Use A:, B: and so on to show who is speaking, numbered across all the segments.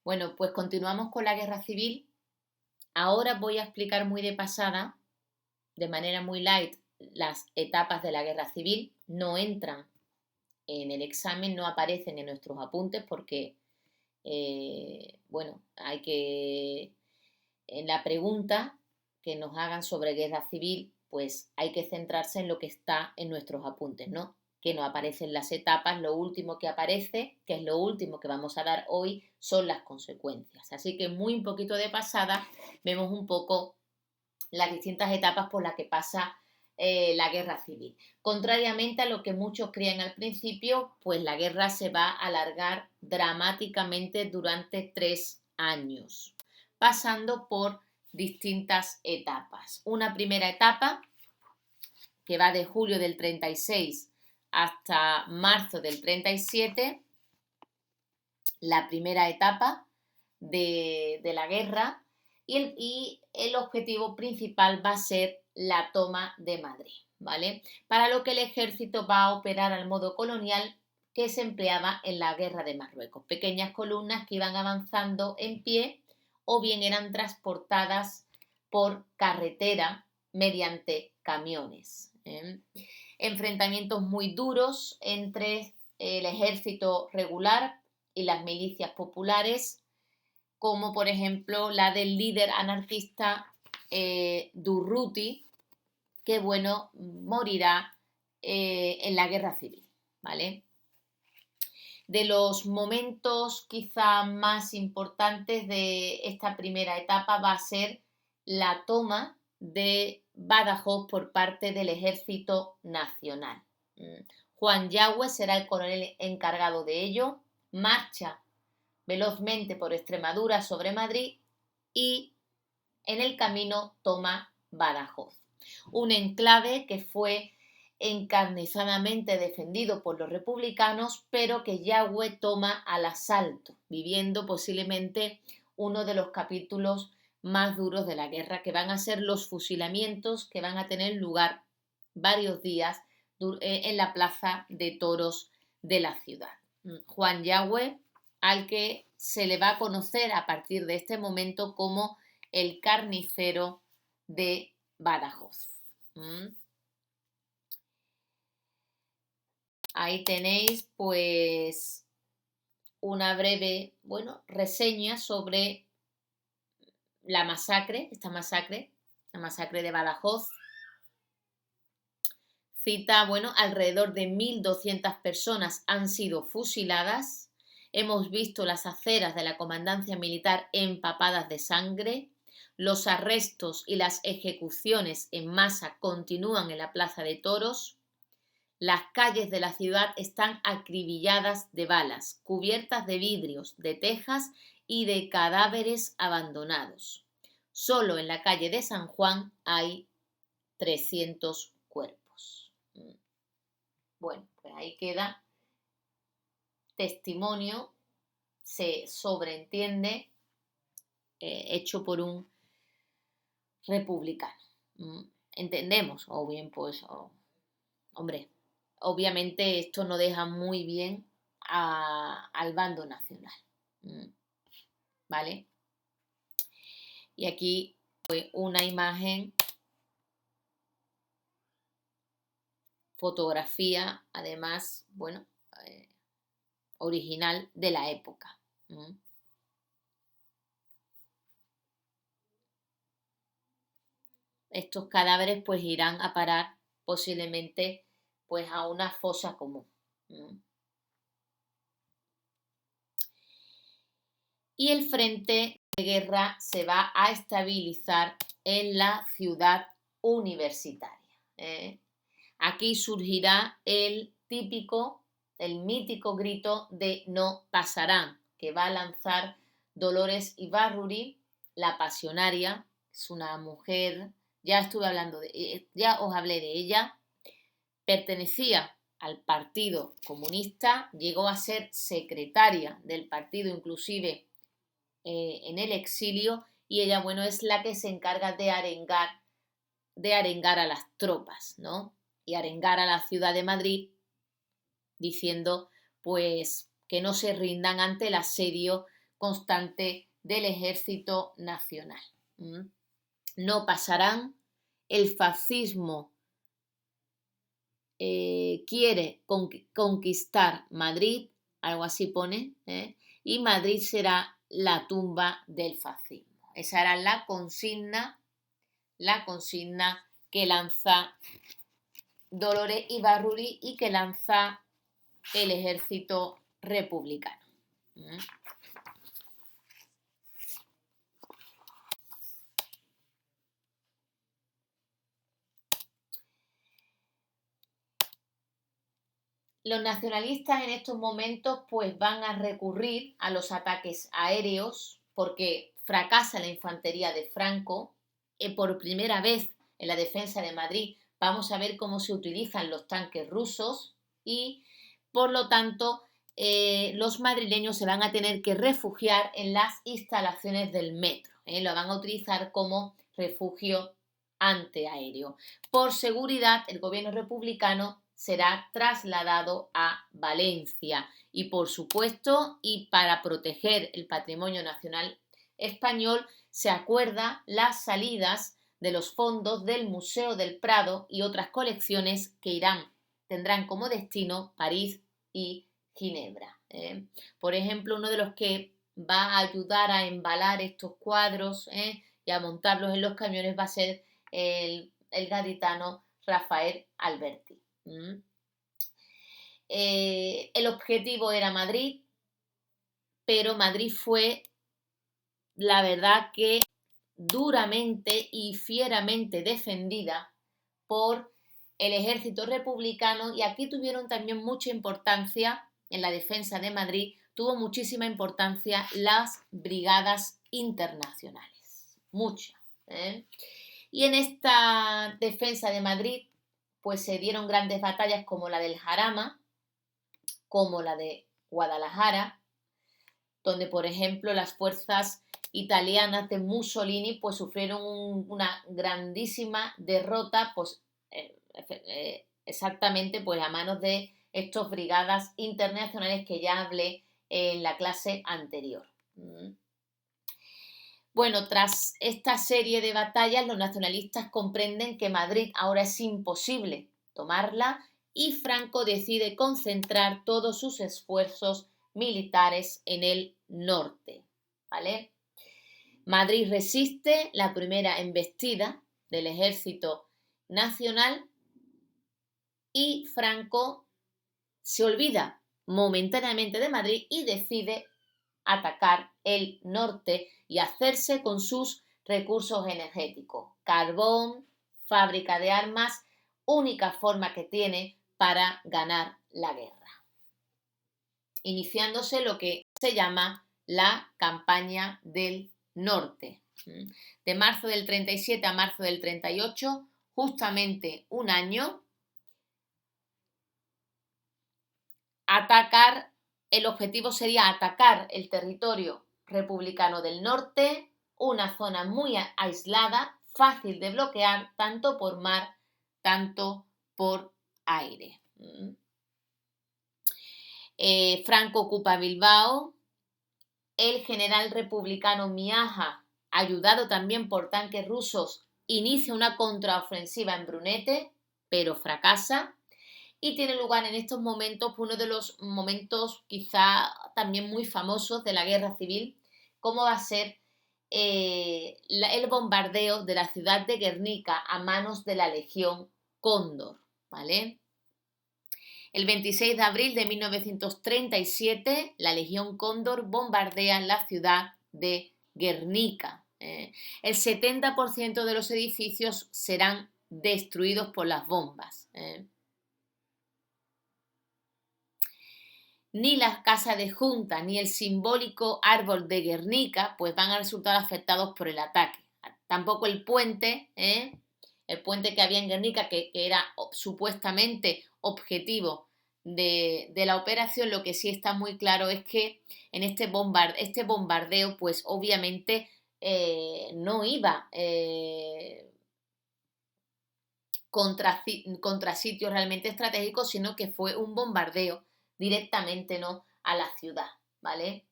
A: Bueno, pues continuamos con la guerra civil. Ahora voy a explicar muy de pasada, de manera muy light, las etapas de la guerra civil. No entran en el examen, no aparecen en nuestros apuntes porque, bueno, hay que, en la pregunta que nos hagan sobre guerra civil, pues hay que centrarse en lo que está en nuestros apuntes, ¿no? Que no aparecen las etapas, lo último que aparece, que es lo último que vamos a dar hoy, son las consecuencias. Así que muy un poquito de pasada vemos un poco las distintas etapas por las que pasa la guerra civil. Contrariamente a lo que muchos creían al principio, pues la guerra se va a alargar dramáticamente durante 3 años, pasando por distintas etapas. Una primera etapa que va de julio del 36 hasta marzo del 37, la primera etapa de la guerra, y el objetivo principal va a ser la toma de Madrid, ¿vale? Para lo que el ejército va a operar al modo colonial que se empleaba en la guerra de Marruecos. Pequeñas columnas que iban avanzando en pie o bien eran transportadas por carretera mediante camiones. Enfrentamientos muy duros entre el ejército regular y las milicias populares, como por ejemplo la del líder anarquista Durruti, que bueno, morirá en la guerra civil, ¿vale? De los momentos quizá más importantes de esta primera etapa va a ser la toma de Badajoz por parte del Ejército Nacional. Juan Yagüe será el coronel encargado de ello, marcha velozmente por Extremadura sobre Madrid y en el camino toma Badajoz, un enclave que fue encarnizadamente defendido por los republicanos, pero que Yagüe toma al asalto, viviendo posiblemente uno de los capítulos más duros de la guerra, que van a ser los fusilamientos que van a tener lugar varios días en la plaza de toros de la ciudad. Juan Yagüe, al que se le va a conocer a partir de este momento como el carnicero de Badajoz. Ahí tenéis pues una breve, bueno, reseña sobre la masacre, la masacre de Badajoz. Cita, bueno, alrededor de 1.200 personas han sido fusiladas. Hemos visto las aceras de la comandancia militar empapadas de sangre. Los arrestos y las ejecuciones en masa continúan en la Plaza de Toros. Las calles de la ciudad están acribilladas de balas, cubiertas de vidrios, de tejas y de cadáveres abandonados. Solo en la calle de San Juan hay 300 cuerpos. Bueno, pues ahí queda testimonio, se sobreentiende, hecho por un republicano. Entendemos, o bien, pues, hombre, obviamente esto no deja muy bien al bando nacional, ¿vale? Y aquí pues una imagen, fotografía, además, bueno, original de la época. Estos cadáveres pues irán a parar posiblemente pues a una fosa común. Y el frente de guerra se va a estabilizar en la ciudad universitaria. Aquí surgirá el mítico grito de no pasarán, que va a lanzar Dolores Ibárruri, la pasionaria. Es una mujer, ya os hablé de ella, pertenecía al Partido Comunista, llegó a ser secretaria del partido inclusive en el exilio, y ella, bueno, es la que se encarga de arengar a las tropas, ¿no? Y arengar a la ciudad de Madrid diciendo pues que no se rindan ante el asedio constante del Ejército Nacional. No pasarán, el fascismo quiere conquistar Madrid, algo así pone, y Madrid será la tumba del fascismo. Esa era la consigna que lanza Dolores Ibárruri y que lanza el ejército republicano. Los nacionalistas en estos momentos pues van a recurrir a los ataques aéreos porque fracasa la infantería de Franco. Por primera vez en la defensa de Madrid vamos a ver cómo se utilizan los tanques rusos y por lo tanto los madrileños se van a tener que refugiar en las instalaciones del metro. Lo van a utilizar como refugio antiaéreo. Por seguridad, el gobierno republicano será trasladado a Valencia y, por supuesto, y para proteger el patrimonio nacional español, se acuerda las salidas de los fondos del Museo del Prado y otras colecciones que tendrán como destino París y Ginebra. Por ejemplo, uno de los que va a ayudar a embalar estos cuadros y a montarlos en los camiones va a ser el gaditano Rafael Alberti. El objetivo era Madrid, pero Madrid fue, la verdad, que duramente y fieramente defendida por el ejército republicano, y aquí tuvieron también mucha importancia en la defensa de Madrid, tuvo muchísima importancia las brigadas internacionales, mucha. Y en esta defensa de Madrid pues se dieron grandes batallas como la del Jarama, como la de Guadalajara, donde por ejemplo las fuerzas italianas de Mussolini pues sufrieron una grandísima derrota pues exactamente pues a manos de estas brigadas internacionales que ya hablé en la clase anterior. Bueno, tras esta serie de batallas, los nacionalistas comprenden que Madrid ahora es imposible tomarla y Franco decide concentrar todos sus esfuerzos militares en el norte, ¿vale? Madrid resiste la primera embestida del ejército nacional y Franco se olvida momentáneamente de Madrid y decide atacar el norte y hacerse con sus recursos energéticos. Carbón, fábrica de armas, única forma que tiene para ganar la guerra. Iniciándose lo que se llama la campaña del norte. De marzo del 37 a marzo del 38, justamente un año, el objetivo sería atacar el territorio republicano del norte, una zona muy aislada, fácil de bloquear tanto por mar, tanto por aire. Franco ocupa Bilbao, el general republicano Miaja, ayudado también por tanques rusos, inicia una contraofensiva en Brunete, pero fracasa. Y tiene lugar en estos momentos uno de los momentos quizá también muy famosos de la guerra civil, como va a ser el bombardeo de la ciudad de Guernica a manos de la Legión Cóndor, ¿vale? El 26 de abril de 1937, la Legión Cóndor bombardea la ciudad de Guernica. El 70% de los edificios serán destruidos por las bombas. Ni las casas de junta ni el simbólico árbol de Guernica pues van a resultar afectados por el ataque. Tampoco el puente que había en Guernica, que era supuestamente objetivo de la operación. Lo que sí está muy claro es que en este bombardeo pues obviamente no iba contra sitios realmente estratégicos, sino que fue un bombardeo directamente, ¿no?, a la ciudad, ¿vale?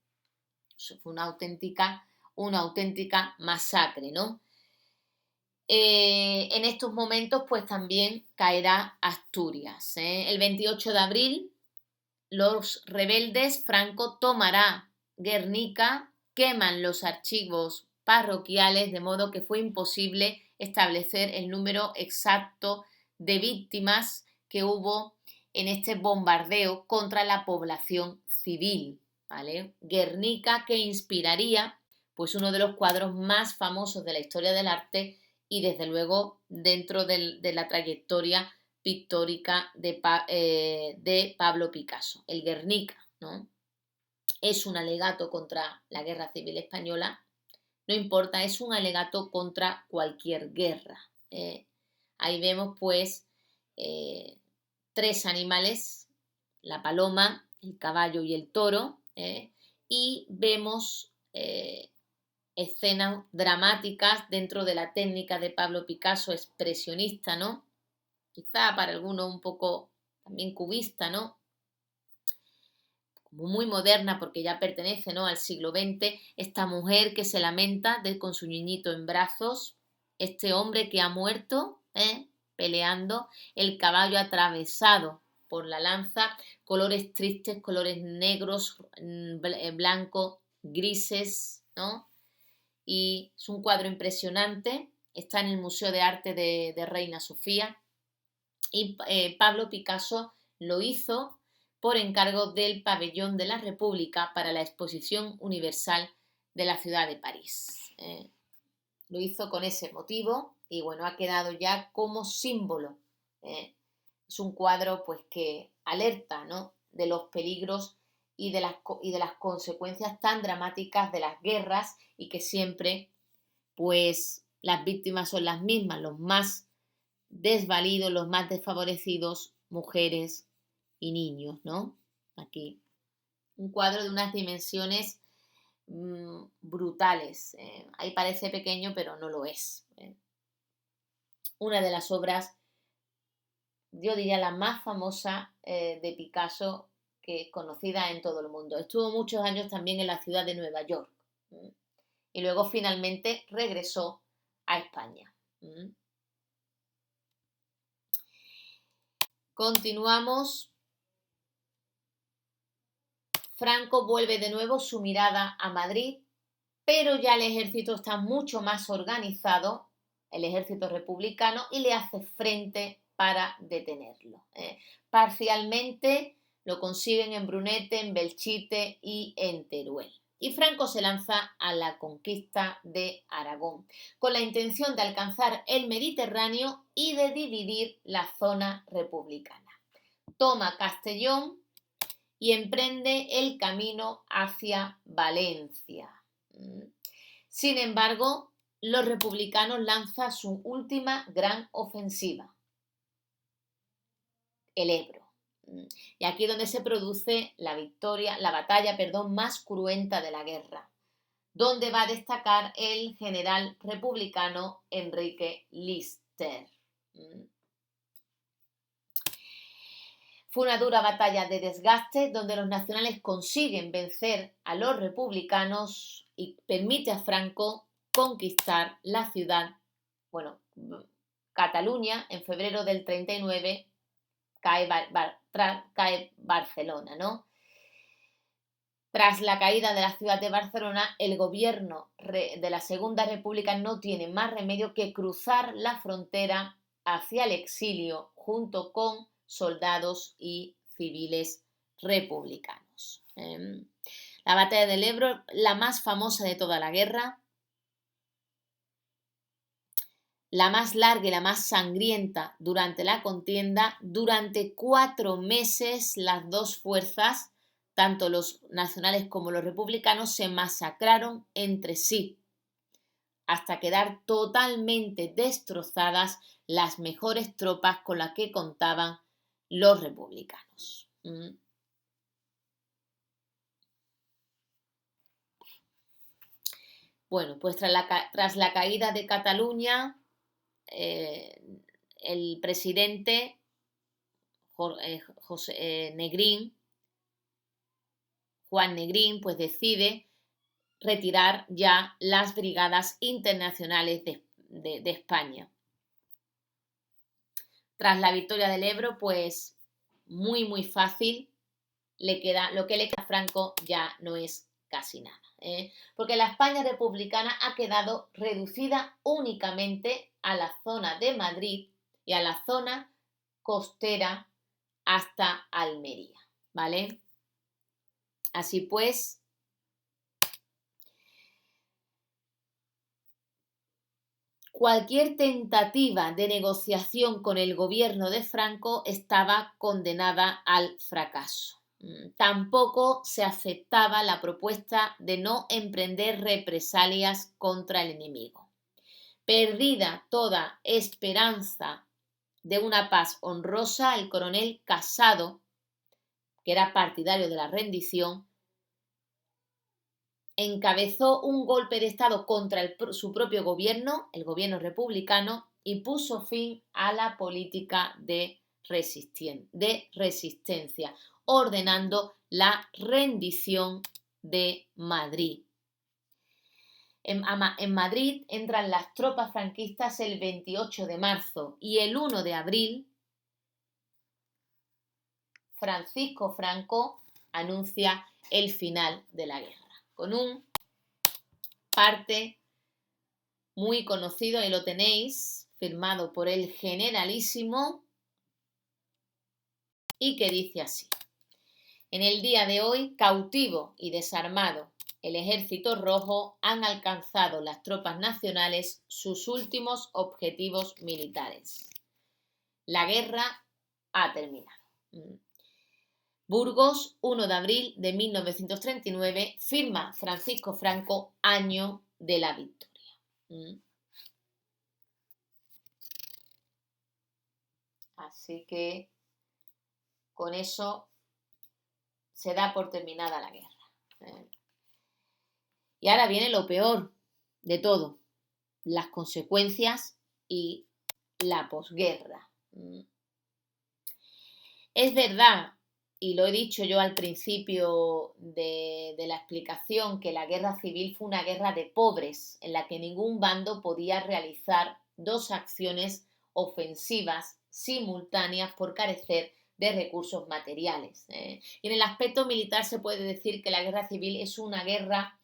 A: fue una auténtica masacre, ¿no? En estos momentos, pues también caerá Asturias. El 28 de abril, los rebeldes, Franco tomará Guernica, queman los archivos parroquiales, de modo que fue imposible establecer el número exacto de víctimas que hubo en este bombardeo contra la población civil, ¿vale? Guernica, que inspiraría pues uno de los cuadros más famosos de la historia del arte y desde luego dentro de la trayectoria pictórica de Pablo Picasso, el Guernica, ¿no? Es un alegato contra la Guerra Civil Española, no importa, es un alegato contra cualquier guerra. Ahí vemos pues tres animales, la paloma, el caballo y el toro, y vemos escenas dramáticas dentro de la técnica de Pablo Picasso expresionista, ¿no? Quizá para algunos un poco también cubista, ¿no? Como muy moderna porque ya pertenece, ¿no?, al siglo XX, esta mujer que se lamenta con su niñito en brazos, este hombre que ha muerto peleando, el caballo atravesado por la lanza, colores tristes, colores negros, blanco, grises, ¿no? Y es un cuadro impresionante, está en el Museo de Arte de Reina Sofía y Pablo Picasso lo hizo por encargo del Pabellón de la República para la Exposición Universal de la ciudad de París. Lo hizo con ese motivo y bueno, ha quedado ya como símbolo. Es un cuadro pues que alerta, ¿no?, de los peligros y de las consecuencias tan dramáticas de las guerras y que siempre pues las víctimas son las mismas, los más desvalidos, los más desfavorecidos, mujeres y niños, ¿no? Aquí un cuadro de unas dimensiones brutales. Ahí parece pequeño, pero no lo es. Una de las obras, yo diría la más famosa de Picasso, que es conocida en todo el mundo. Estuvo muchos años también en la ciudad de Nueva York y luego finalmente regresó a España. Continuamos. Franco vuelve de nuevo su mirada a Madrid, pero ya el ejército está mucho más organizado, el ejército republicano, y le hace frente para detenerlo. Parcialmente lo consiguen en Brunete, en Belchite y en Teruel. Y Franco se lanza a la conquista de Aragón, con la intención de alcanzar el Mediterráneo y de dividir la zona republicana. Toma Castellón y emprende el camino hacia Valencia. Sin embargo, los republicanos lanzan su última gran ofensiva, el Ebro. Y aquí es donde se produce la batalla más cruenta de la guerra, donde va a destacar el general republicano Enrique Lister. Fue una dura batalla de desgaste donde los nacionales consiguen vencer a los republicanos y permite a Franco conquistar la ciudad, Cataluña. En febrero del 39 cae Barcelona, ¿no? Tras la caída de la ciudad de Barcelona, el gobierno de la Segunda República no tiene más remedio que cruzar la frontera hacia el exilio junto con soldados y civiles republicanos. La batalla del Ebro, la más famosa de toda la guerra, la más larga y la más sangrienta durante la contienda. Durante 4 meses las dos fuerzas, tanto los nacionales como los republicanos, se masacraron entre sí, hasta quedar totalmente destrozadas las mejores tropas con las que contaban los republicanos. Bueno, pues tras la caída de Cataluña, el presidente Juan Negrín, pues decide retirar ya las brigadas internacionales de España. Tras la victoria del Ebro, pues muy fácil, lo que le queda a Franco ya no es casi nada, porque la España republicana ha quedado reducida únicamente a la zona de Madrid y a la zona costera hasta Almería, ¿vale? Así pues, cualquier tentativa de negociación con el gobierno de Franco estaba condenada al fracaso. Tampoco se aceptaba la propuesta de no emprender represalias contra el enemigo. Perdida toda esperanza de una paz honrosa, el coronel Casado, que era partidario de la rendición, encabezó un golpe de Estado contra su propio gobierno, el gobierno republicano, y puso fin a la política de resistencia, ordenando la rendición de Madrid. En Madrid entran las tropas franquistas el 28 de marzo y el 1 de abril Francisco Franco anuncia el final de la guerra, con un parte muy conocido, ahí lo tenéis, firmado por el generalísimo, y que dice así: en el día de hoy, cautivo y desarmado, el Ejército Rojo han alcanzado las tropas nacionales sus últimos objetivos militares. La guerra ha terminado. Burgos, 1 de abril de 1939, firma Francisco Franco, año de la victoria. Así que con eso se da por terminada la guerra. Y ahora viene lo peor de todo, las consecuencias y la posguerra. Es verdad, y lo he dicho yo al principio de la explicación, que la guerra civil fue una guerra de pobres, en la que ningún bando podía realizar dos acciones ofensivas simultáneas por carecer de recursos materiales. Y en el aspecto militar se puede decir que la guerra civil es una guerra,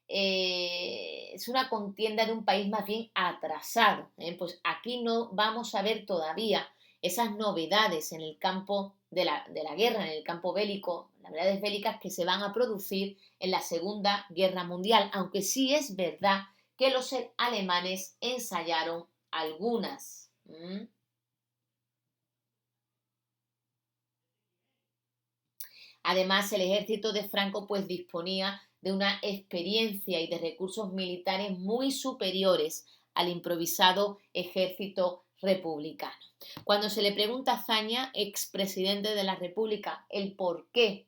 A: es una contienda de un país más bien atrasado. Pues aquí no vamos a ver todavía esas novedades en el campo de la guerra, en el campo bélico, las novedades bélicas que se van a producir en la Segunda Guerra Mundial, aunque sí es verdad que los alemanes ensayaron algunas. Además, el ejército de Franco pues disponía de una experiencia y de recursos militares muy superiores al improvisado ejército republicano. Cuando se le pregunta a Azaña, expresidente de la República, el por qué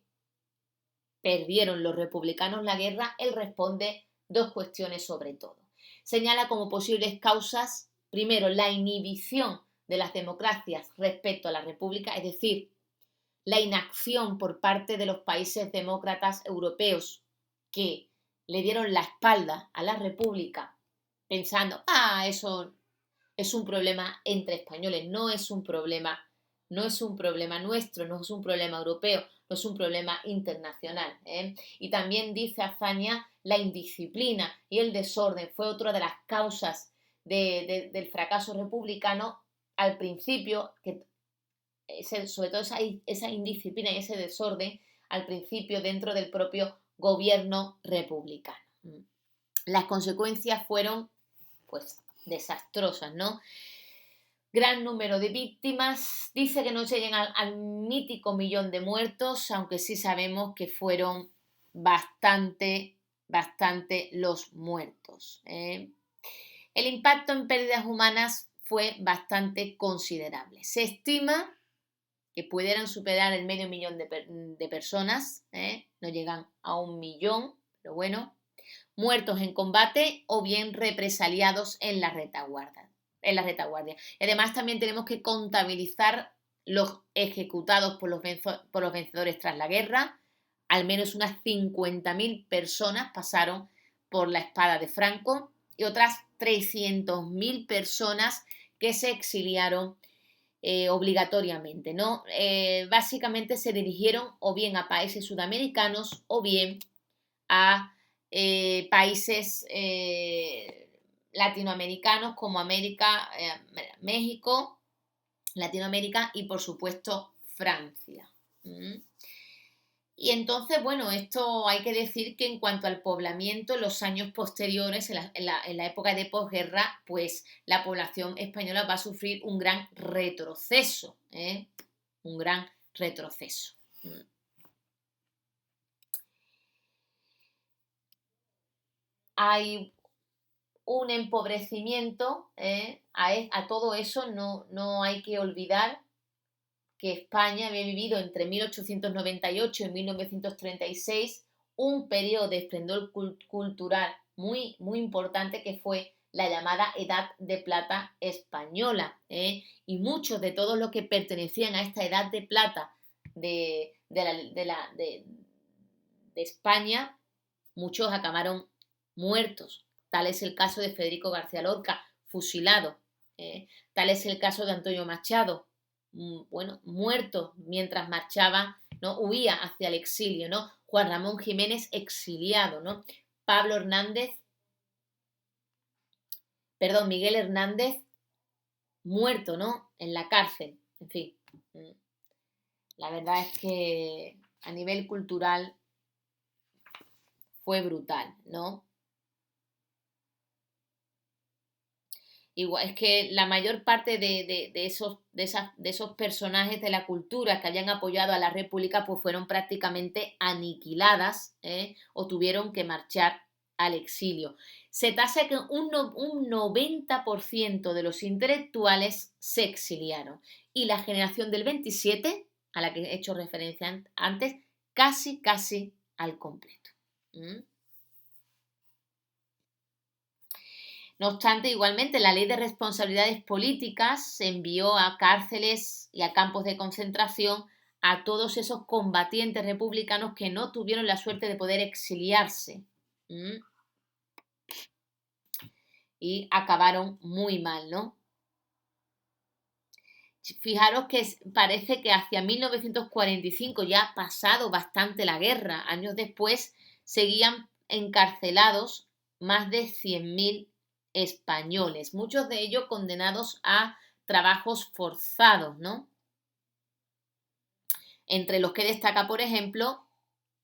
A: perdieron los republicanos la guerra, él responde dos cuestiones sobre todo. Señala como posibles causas, primero, la inhibición de las democracias respecto a la república, es decir, la inacción por parte de los países demócratas europeos que le dieron la espalda a la república pensando, eso es un problema entre españoles, no es un problema nuestro, no es un problema europeo, no es un problema internacional. Y también dice Azaña, la indisciplina y el desorden fue otra de las causas del fracaso republicano al principio, sobre todo esa indisciplina y ese desorden al principio dentro del propio gobierno republicano. Las consecuencias fueron pues desastrosas, ¿no? Gran número de víctimas, dice que no se llegan al mítico 1.000.000 de muertos, aunque sí sabemos que fueron bastante los muertos. El impacto en pérdidas humanas fue bastante considerable. Se estima que pudieran superar el 500.000 de personas, no llegan a 1.000.000, pero bueno, muertos en combate o bien represaliados en la retaguardia. Y además también tenemos que contabilizar los ejecutados por los vencedores tras la guerra. Al menos unas 50.000 personas pasaron por la espada de Franco y otras 300.000 personas que se exiliaron obligatoriamente, ¿no? Básicamente se dirigieron o bien a países sudamericanos o bien a países latinoamericanos como América, México, Latinoamérica y por supuesto Francia. Y entonces, bueno, esto hay que decir que en cuanto al poblamiento, en los años posteriores, en la época de posguerra, pues la población española va a sufrir un gran retroceso, un gran retroceso. Hay un empobrecimiento, a todo eso no hay que olvidar que España había vivido entre 1898 y 1936 un periodo de esplendor cultural muy, muy importante que fue la llamada Edad de Plata española. Y muchos de todos los que pertenecían a esta Edad de Plata de España, muchos acabaron muertos. Tal es el caso de Federico García Lorca, fusilado. Tal es el caso de Antonio Machado, bueno, muerto mientras marchaba, ¿no? Huía hacia el exilio, ¿no? Juan Ramón Jiménez, exiliado, ¿no? Miguel Hernández, muerto, ¿no? En la cárcel, en fin. La verdad es que a nivel cultural fue brutal, ¿no? Igual, es que la mayor parte de esos personajes de la cultura que habían apoyado a la República pues fueron prácticamente aniquiladas, o tuvieron que marchar al exilio. Se tasa que un 90% de los intelectuales se exiliaron y la generación del 27, a la que he hecho referencia antes, casi al completo. No obstante, igualmente, la Ley de Responsabilidades Políticas se envió a cárceles y a campos de concentración a todos esos combatientes republicanos que no tuvieron la suerte de poder exiliarse. Y acabaron muy mal, ¿no? Fijaros que parece que hacia 1945, ya pasado bastante la guerra, años después, seguían encarcelados más de 100.000 españoles, muchos de ellos condenados a trabajos forzados, ¿no? Entre los que destaca, por ejemplo,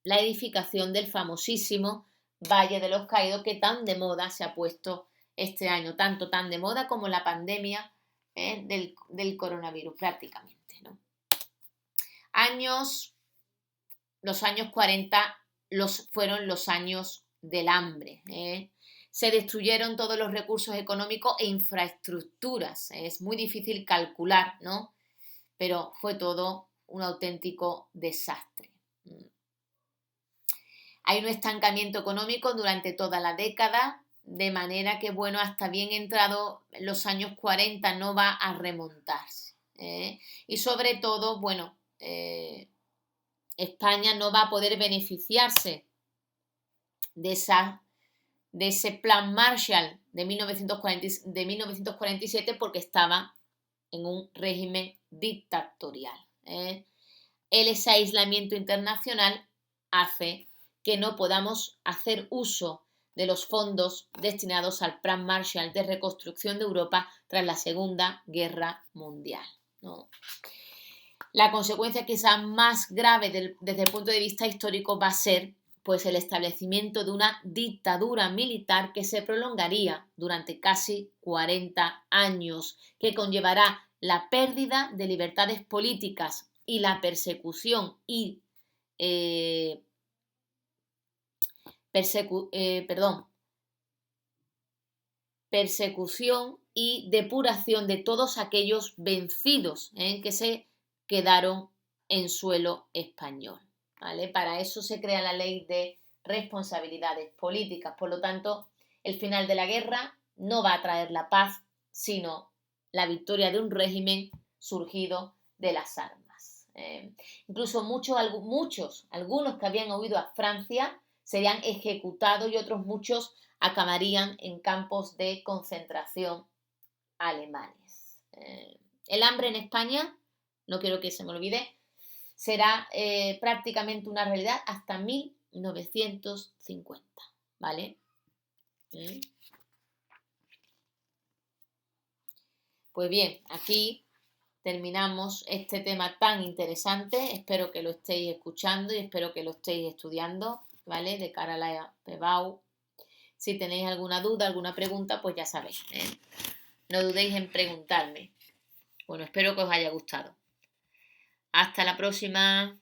A: la edificación del famosísimo Valle de los Caídos, que tan de moda se ha puesto este año, tanto tan de moda como la pandemia del coronavirus prácticamente, ¿no? Los años 40 fueron los años del hambre. Se destruyeron todos los recursos económicos e infraestructuras. Es muy difícil calcular, ¿no? Pero fue todo un auténtico desastre. Hay un estancamiento económico durante toda la década, de manera que, bueno, hasta bien entrado los años 40 no va a remontarse. Y sobre todo, bueno, España no va a poder beneficiarse de ese plan Marshall de 1947 porque estaba en un régimen dictatorial. Ese aislamiento internacional hace que no podamos hacer uso de los fondos destinados al Plan Marshall de reconstrucción de Europa tras la Segunda Guerra Mundial, ¿no? La consecuencia quizás más grave desde el punto de vista histórico va a ser pues el establecimiento de una dictadura militar que se prolongaría durante casi 40 años, que conllevará la pérdida de libertades políticas y la persecución y persecución y depuración de todos aquellos vencidos que se quedaron en suelo español, ¿vale? Para eso se crea la Ley de Responsabilidades Políticas. Por lo tanto, el final de la guerra no va a traer la paz, sino la victoria de un régimen surgido de las armas. Incluso algunos que habían huido a Francia serían ejecutados y otros muchos acabarían en campos de concentración alemanes. El hambre en España, no quiero que se me olvide, será prácticamente una realidad hasta 1950, ¿vale? Pues bien, aquí terminamos este tema tan interesante. Espero que lo estéis escuchando y espero que lo estéis estudiando, ¿vale? De cara a la PBAU. Si tenéis alguna duda, alguna pregunta, pues ya sabéis, ¿eh? No dudéis en preguntarme. Bueno, espero que os haya gustado. Hasta la próxima.